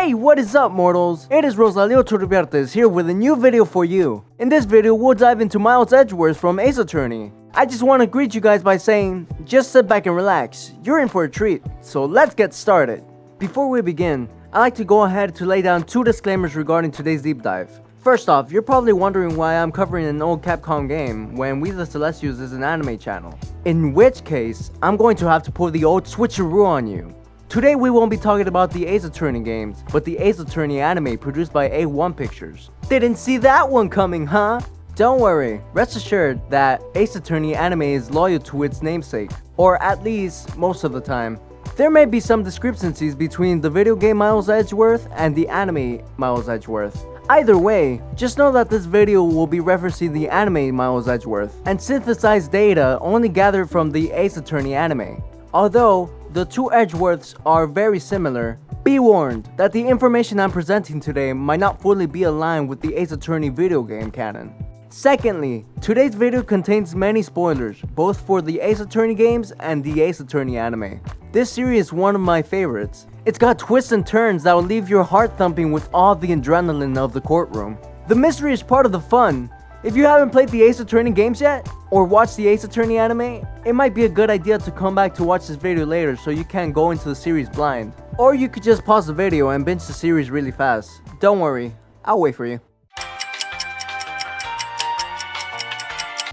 Hey, what is up, mortals? It is Rosalio Turbiartes here with a new video for you. In this video, we'll dive into Miles Edgeworth from Ace Attorney. I just want to greet you guys by saying, just sit back and relax, you're in for a treat. So let's get started. Before we begin, I'd like to go ahead to lay down two disclaimers regarding today's deep dive. First off, you're probably wondering why I'm covering an old Capcom game when We the Celestials is an anime channel. In which case, I'm going to have to pull the old switcheroo on you. Today we won't be talking about the Ace Attorney games, but the Ace Attorney anime produced by A1 Pictures. Didn't see that one coming, huh? Don't worry, rest assured that Ace Attorney anime is loyal to its namesake, or at least most of the time. There may be some discrepancies between the video game Miles Edgeworth and the anime Miles Edgeworth. Either way, just know that this video will be referencing the anime Miles Edgeworth and synthesized data only gathered from the Ace Attorney anime. Although the two Edgeworths are very similar, be warned that the information I'm presenting today might not fully be aligned with the Ace Attorney video game canon. Secondly, today's video contains many spoilers, both for the Ace Attorney games and the Ace Attorney anime. This series is one of my favorites. It's got twists and turns that will leave your heart thumping with all the adrenaline of the courtroom. The mystery is part of the fun. If you haven't played the Ace Attorney games yet, or watched the Ace Attorney anime, it might be a good idea to come back to watch this video later so you can't go into the series blind. Or you could just pause the video and binge the series really fast. Don't worry, I'll wait for you.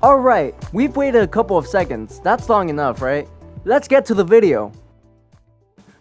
Alright, we've waited a couple of seconds. That's long enough, right? Let's get to the video.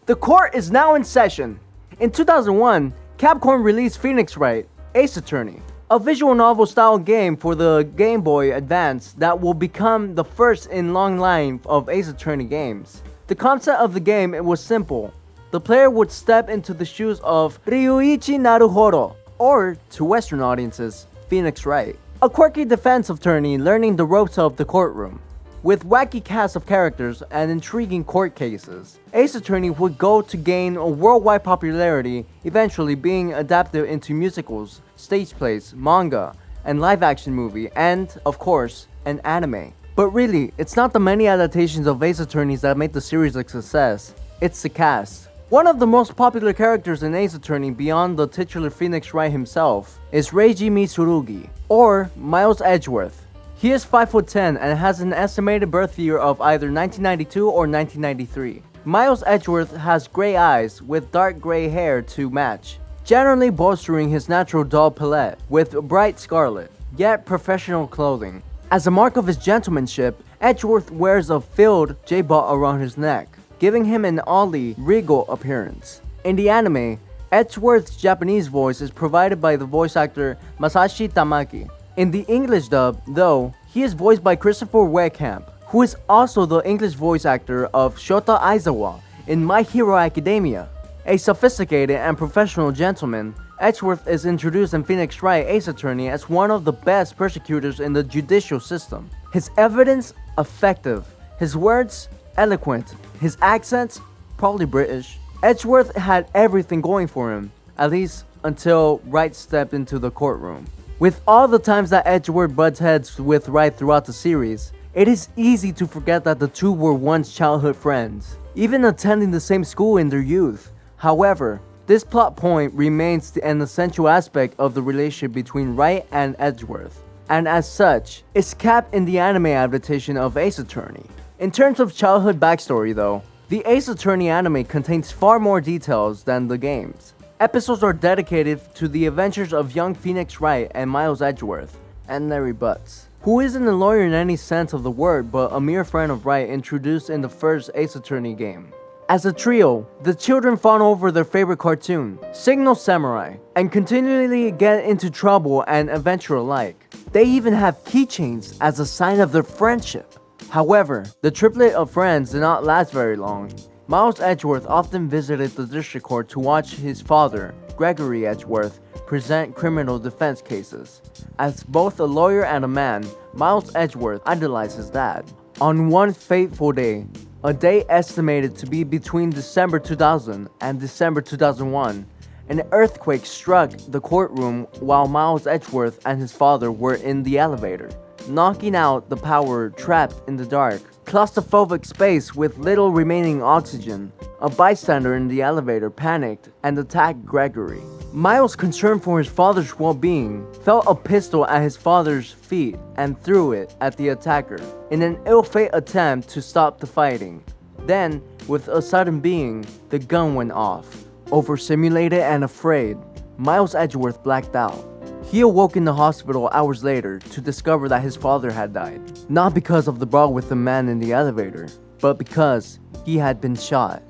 The court is now in session. In 2001, Capcom released Phoenix Wright, Ace Attorney, a visual novel style game for the Game Boy Advance that will become the first in long line of Ace Attorney games. The concept of the game was simple. The player would step into the shoes of Ryuichi Naruhodo, or to Western audiences, Phoenix Wright, a quirky defense attorney learning the ropes of the courtroom. With wacky cast of characters and intriguing court cases, Ace Attorney would go to gain a worldwide popularity, eventually being adapted into musicals, stage plays, manga, and live-action movie, and, of course, an anime. But really, it's not the many adaptations of Ace Attorneys that made the series a success, it's the cast. One of the most popular characters in Ace Attorney beyond the titular Phoenix Wright himself is Reiji Mitsurugi, or Miles Edgeworth. He is 5'10" and has an estimated birth year of either 1992 or 1993. Miles Edgeworth has gray eyes with dark gray hair to match, generally bolstering his natural dull palette with bright scarlet, yet professional clothing. As a mark of his gentlemanship, Edgeworth wears a filled J-bot around his neck, giving him an oddly regal appearance. In the anime, Edgeworth's Japanese voice is provided by the voice actor Masashi Tamaki. In the English dub, though, he is voiced by Christopher Weghkamp, who is also the English voice actor of Shota Aizawa in My Hero Academia. A sophisticated and professional gentleman, Edgeworth is introduced in Phoenix Wright Ace Attorney as one of the best prosecutors in the judicial system. His evidence, effective. His words, eloquent. His accents, probably British. Edgeworth had everything going for him, at least until Wright stepped into the courtroom. With all the times that Edgeworth butts heads with Wright throughout the series, it is easy to forget that the two were once childhood friends, even attending the same school in their youth. However, this plot point remains an essential aspect of the relationship between Wright and Edgeworth, and as such, is capped in the anime adaptation of Ace Attorney. In terms of childhood backstory though, the Ace Attorney anime contains far more details than the games. Episodes are dedicated to the adventures of young Phoenix Wright and Miles Edgeworth, and Larry Butts, who isn't a lawyer in any sense of the word but a mere friend of Wright introduced in the first Ace Attorney game. As a trio, the children fawn over their favorite cartoon, Signal Samurai, and continually get into trouble and adventure alike. They even have keychains as a sign of their friendship. However, the triplet of friends did not last very long. Miles Edgeworth often visited the district court to watch his father, Gregory Edgeworth, present criminal defense cases. As both a lawyer and a man, Miles Edgeworth idolized his dad. On one fateful day, a day estimated to be between December 2000 and December 2001, an earthquake struck the courtroom while Miles Edgeworth and his father were in the elevator, knocking out the power trapped in the dark claustrophobic space with little remaining oxygen. A bystander in the elevator panicked and attacked Gregory. Miles, concerned for his father's well-being, felt a pistol at his father's feet and threw it at the attacker in an ill-fated attempt to stop the fighting. Then, with a sudden being, the gun went off. Overstimulated and afraid, Miles Edgeworth blacked out. He awoke in the hospital hours later to discover that his father had died. Not because of the brawl with the man in the elevator, but because he had been shot.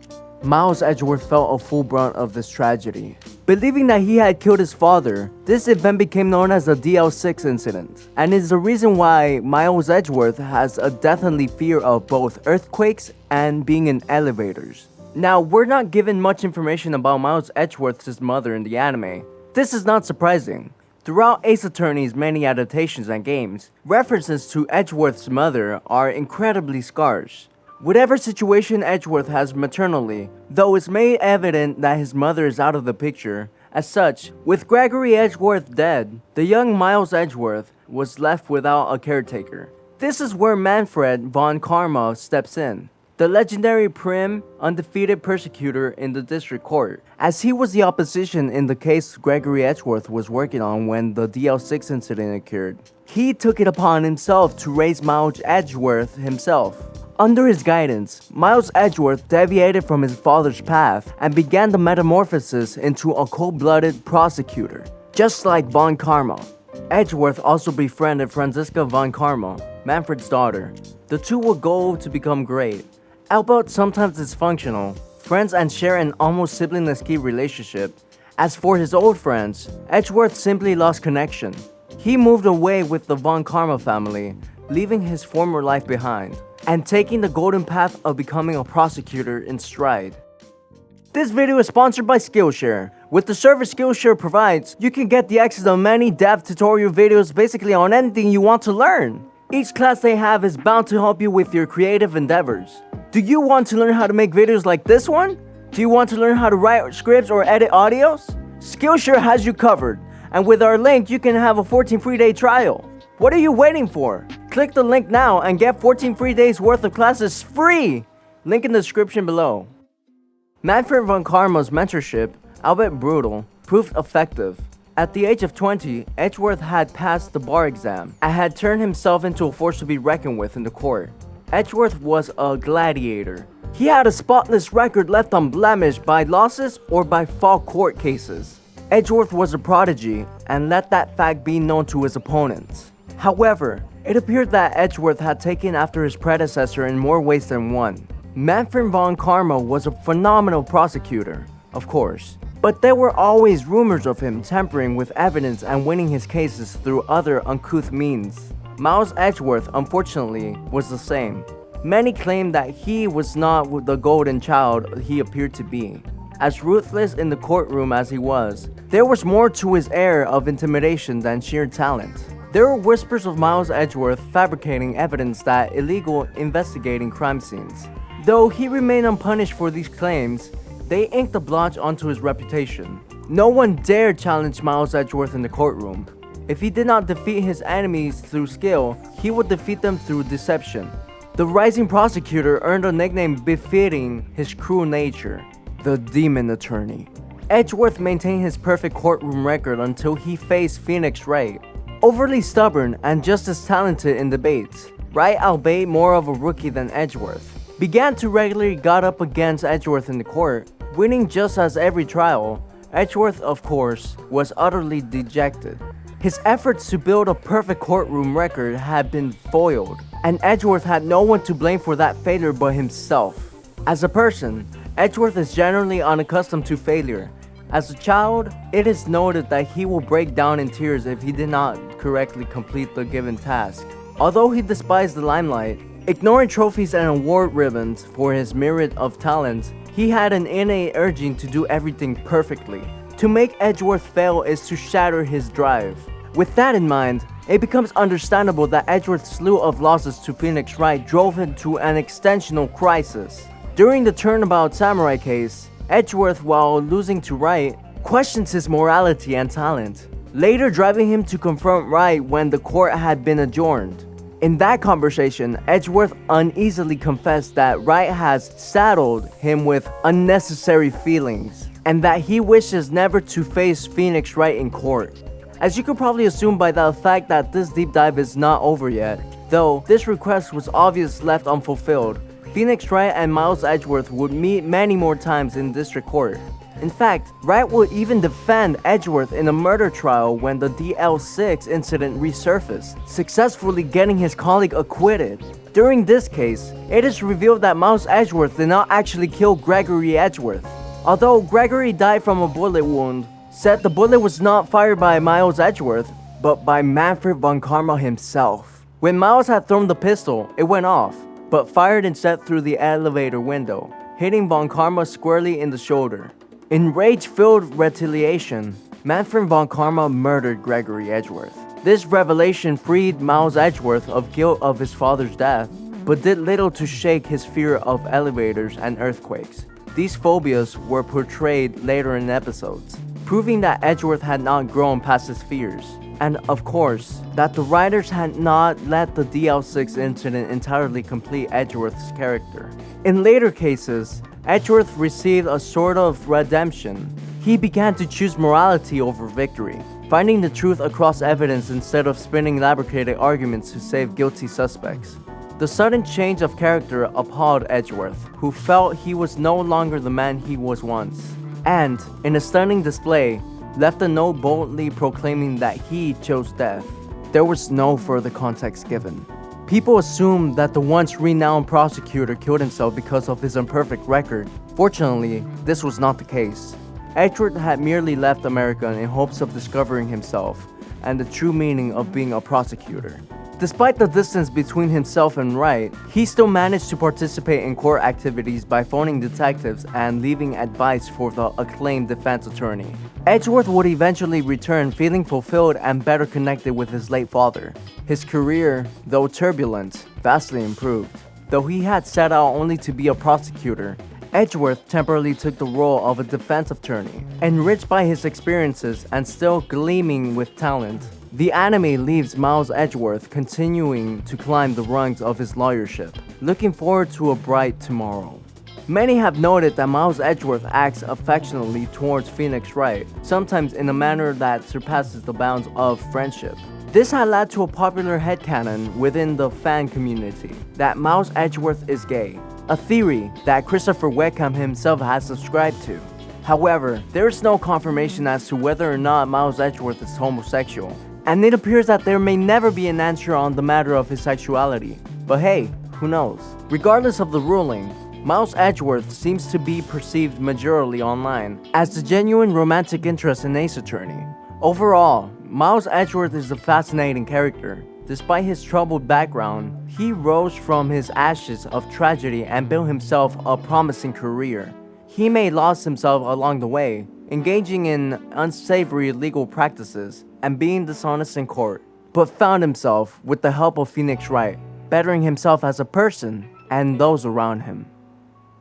Miles Edgeworth felt a full brunt of this tragedy. Believing that he had killed his father, this event became known as the DL6 incident, and is the reason why Miles Edgeworth has a deathly fear of both earthquakes and being in elevators. Now, we're not given much information about Miles Edgeworth's mother in the anime. This is not surprising. Throughout Ace Attorney's many adaptations and games, references to Edgeworth's mother are incredibly scarce. Whatever situation Edgeworth has maternally, though it's made evident that his mother is out of the picture. As such, with Gregory Edgeworth dead, the young Miles Edgeworth was left without a caretaker. This is where Manfred von Karma steps in, the legendary prim, undefeated prosecutor in the district court, as he was the opposition in the case Gregory Edgeworth was working on when the DL6 incident occurred. He took it upon himself to raise Miles Edgeworth himself. Under his guidance, Miles Edgeworth deviated from his father's path and began the metamorphosis into a cold-blooded prosecutor, just like Von Karma. Edgeworth also befriended Franziska von Karma, Manfred's daughter. The two would go to become great, albeit sometimes dysfunctional, friends and share an almost sibling-esque relationship. As for his old friends, Edgeworth simply lost connection. He moved away with the von Karma family, leaving his former life behind, and taking the golden path of becoming a prosecutor in stride. This video is sponsored by Skillshare. With the service Skillshare provides, you can get the access to many dev tutorial videos basically on anything you want to learn. Each class they have is bound to help you with your creative endeavors. Do you want to learn how to make videos like this one? Do you want to learn how to write scripts or edit audios? Skillshare has you covered, and with our link you can have a 14 free day trial. What are you waiting for? Click the link now and get 14 free days worth of classes free! Link in the description below. Manfred von Karma's mentorship, albeit brutal, proved effective. At the age of 20, Edgeworth had passed the bar exam and had turned himself into a force to be reckoned with in the court. Edgeworth was a gladiator. He had a spotless record left unblemished by losses or by fall court cases. Edgeworth was a prodigy and let that fact be known to his opponents. However, it appeared that Edgeworth had taken after his predecessor in more ways than one. Manfred von Karma was a phenomenal prosecutor, of course, but there were always rumors of him tampering with evidence and winning his cases through other uncouth means. Miles Edgeworth, unfortunately, was the same. Many claimed that he was not the golden child he appeared to be. As ruthless in the courtroom as he was, there was more to his air of intimidation than sheer talent. There were whispers of Miles Edgeworth fabricating evidence that illegal investigating crime scenes. Though he remained unpunished for these claims, they inked a blotch onto his reputation. No one dared challenge Miles Edgeworth in the courtroom. If he did not defeat his enemies through skill, he would defeat them through deception. The rising prosecutor earned a nickname befitting his cruel nature, the Demon Attorney. Edgeworth maintained his perfect courtroom record until he faced Phoenix Wright. Overly stubborn and just as talented in debates, Wright, albeit more of a rookie than Edgeworth, began to regularly gut up against Edgeworth in the court, winning just as every trial. Edgeworth, of course, was utterly dejected. His efforts to build a perfect courtroom record had been foiled, and Edgeworth had no one to blame for that failure but himself. As a person, Edgeworth is generally unaccustomed to failure. As a child, it is noted that he will break down in tears if he did not correctly complete the given task. Although he despised the limelight, ignoring trophies and award ribbons for his myriad of talents, he had an innate urging to do everything perfectly. To make Edgeworth fail is to shatter his drive. With that in mind, it becomes understandable that Edgeworth's slew of losses to Phoenix Wright drove him to an existential crisis. During the Turnabout Samurai case, Edgeworth, while losing to Wright, questions his morality and talent, later driving him to confront Wright when the court had been adjourned. In that conversation, Edgeworth uneasily confessed that Wright has saddled him with unnecessary feelings, and that he wishes never to face Phoenix Wright in court. As you could probably assume by the fact that this deep dive is not over yet, though this request was obviously left unfulfilled, Phoenix Wright and Miles Edgeworth would meet many more times in district court. In fact, Wright would even defend Edgeworth in a murder trial when the DL6 incident resurfaced, successfully getting his colleague acquitted. During this case, it is revealed that Miles Edgeworth did not actually kill Gregory Edgeworth. Although Gregory died from a bullet wound, said the bullet was not fired by Miles Edgeworth, but by Manfred von Karma himself. When Miles had thrown the pistol, it went off, but fired instead through the elevator window, hitting von Karma squarely in the shoulder. In rage-filled retaliation, Manfred von Karma murdered Gregory Edgeworth. This revelation freed Miles Edgeworth of guilt of his father's death, but did little to shake his fear of elevators and earthquakes. These phobias were portrayed later in episodes, proving that Edgeworth had not grown past his fears. And of course, that the writers had not let the DL6 incident entirely complete Edgeworth's character. In later cases, Edgeworth received a sort of redemption. He began to choose morality over victory, finding the truth across evidence instead of spinning fabricated arguments to save guilty suspects. The sudden change of character appalled Edgeworth, who felt he was no longer the man he was once, and, in a stunning display, left a note boldly proclaiming that he chose death. There was no further context given. People assumed that the once renowned prosecutor killed himself because of his imperfect record. Fortunately, this was not the case. Edgeworth had merely left America in hopes of discovering himself and the true meaning of being a prosecutor. Despite the distance between himself and Wright, he still managed to participate in court activities by phoning detectives and leaving advice for the acclaimed defense attorney. Edgeworth would eventually return feeling fulfilled and better connected with his late father. His career, though turbulent, vastly improved. Though he had set out only to be a prosecutor, Edgeworth temporarily took the role of a defense attorney, enriched by his experiences and still gleaming with talent. The anime leaves Miles Edgeworth continuing to climb the rungs of his lawyership, looking forward to a bright tomorrow. Many have noted that Miles Edgeworth acts affectionately towards Phoenix Wright, sometimes in a manner that surpasses the bounds of friendship. This had led to a popular headcanon within the fan community that Miles Edgeworth is gay, a theory that Christopher Weckham himself has subscribed to. However, there is no confirmation as to whether or not Miles Edgeworth is homosexual, and it appears that there may never be an answer on the matter of his sexuality. But hey, who knows? Regardless of the ruling, Miles Edgeworth seems to be perceived majorly online as the genuine romantic interest in Ace Attorney. Overall, Miles Edgeworth is a fascinating character. Despite his troubled background, he rose from his ashes of tragedy and built himself a promising career. He may lost himself along the way, engaging in unsavory legal practices and being dishonest in court, but found himself, with the help of Phoenix Wright, bettering himself as a person and those around him.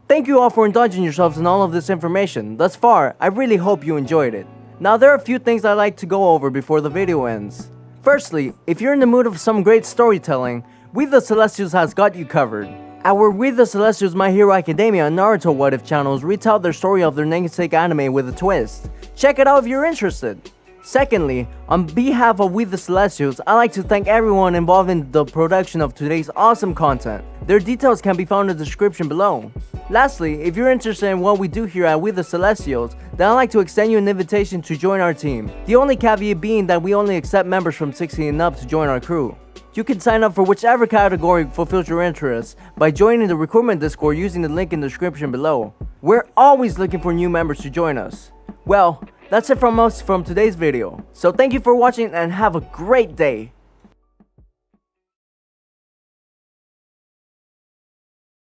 Thank you all for indulging yourselves in all of this information. Thus far, I really hope you enjoyed it. Now there are a few things I'd like to go over before the video ends. Firstly, if you're in the mood of some great storytelling, We the Celestials has got you covered. Our We the Celestials My Hero Academia and Naruto What If channels retell their story of their namesake anime with a twist. Check it out if you're interested. Secondly, on behalf of We the Celestials, I'd like to thank everyone involved in the production of today's awesome content. Their details can be found in the description below. Lastly, if you're interested in what we do here at We the Celestials, then I'd like to extend you an invitation to join our team. The only caveat being that we only accept members from 16 and up to join our crew. You can sign up for whichever category fulfills your interests by joining the recruitment Discord using the link in the description below. We're always looking for new members to join us. Well, that's it from us from today's video. So thank you for watching and have a great day.